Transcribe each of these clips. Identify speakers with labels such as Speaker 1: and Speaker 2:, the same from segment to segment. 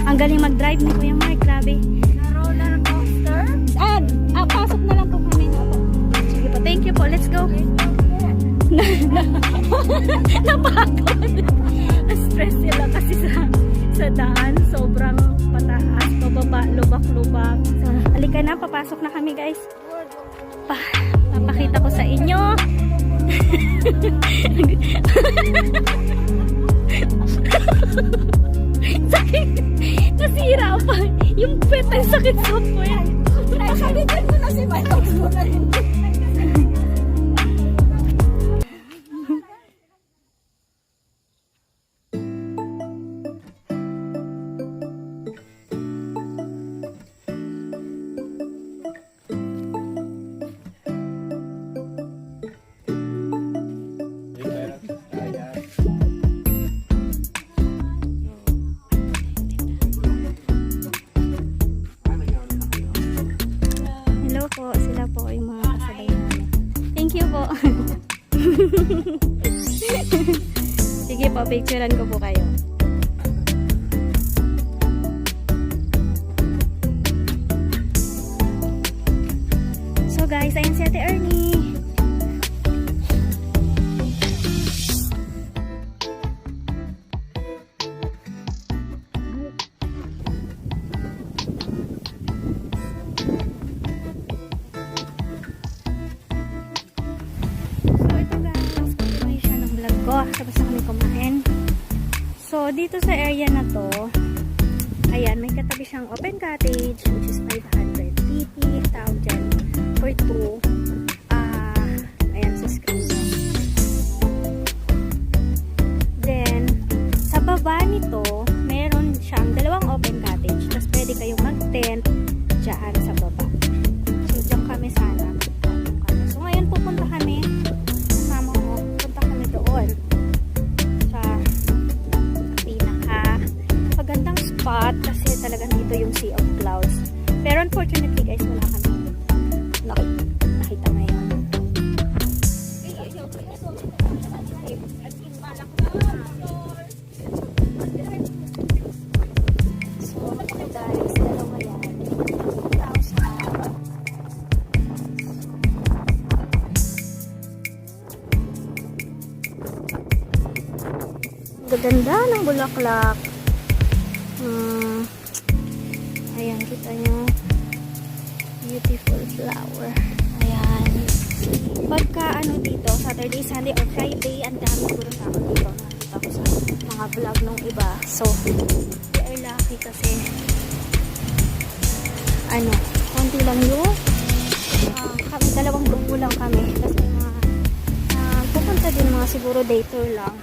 Speaker 1: Ang galing mag-drive ni Kuya Mark, grabe.
Speaker 2: Na roller coaster?
Speaker 1: Pasok na lang po kami. Sige po, thank you po, let's go. Napagod. Stress sila kasi sa daan, sobrang pataas, pababa, lubak-lubak. So, halika na, papasok na kami guys. Papakita ko sa inyo. Sakit. Nasira pa. Yung pet ay sakit sa puwet.
Speaker 2: Nakalitan ko na si Mike.
Speaker 1: Sige po, picturean ko po kayo. So guys, ayan si Ate Ernie. Tapos na kami kumain. So, dito sa area na to, ayan, may katabi siyang open cottage, which is 500 Teepee, 1,000 for 2. Ayan, sa screen. Then, sa baba nito, meron siyang dalawang open cottage. Tapos, pwede kayong mag-tent dyan sa baba. So, dyan kami sana. So, ngayon pupunta kami. Kasama ko, punta kami doon. Spot kasi talagang dito yung sea of clouds. Pero unfortunately guys, wala kami nakita ngayon. So guys, dalawa yan. Gaganda ng bulaklak. Ayan, kita nyo. Beautiful flower. Ayan. Pagka dito, Saturday, Sunday, or Friday, ang dami siguro sa ako dito. Nakita ko sa mga vlog ng iba. So, we are lucky kasi konti lang yung kami, dalawang grupo lang kami. Tapos may mga pupunta din mga siguro Daytour lang.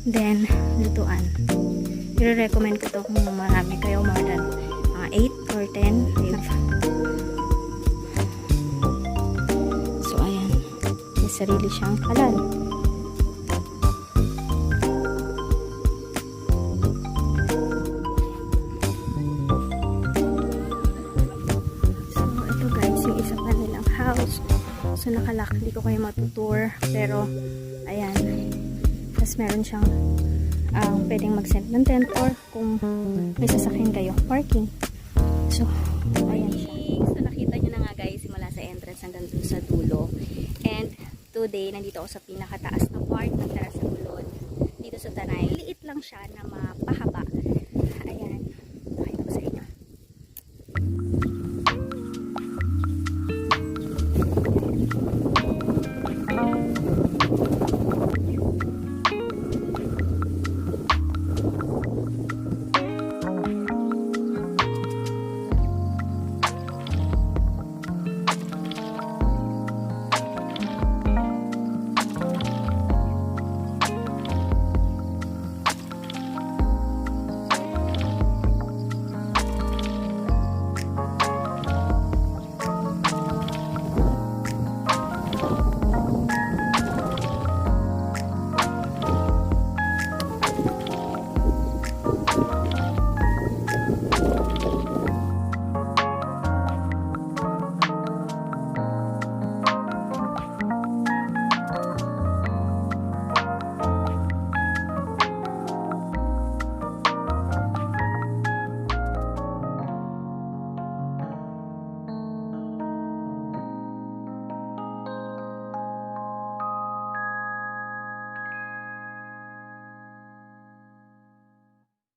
Speaker 1: Then, lutuan. I-recommend ko to kung marami kayo, more than 8 or 10. So, ayan. May sarili siyang halal. So, ito guys, yung isa pa nilang house. So, nakalock. Hindi ko kayo matutour. Pero, ayan. Tapos, meron siyang pwedeng mag-send ng tent or kung may sasakyan kayo, parking. So, ayan siya. So, nakita nyo na nga guys, simula sa entrance hanggang dun sa dulo. And, today, nandito ako sa pinakataas na part ng Terrace sa Gulod. Dito sa Tanay. Liit lang siya na mapahaba. Ayan.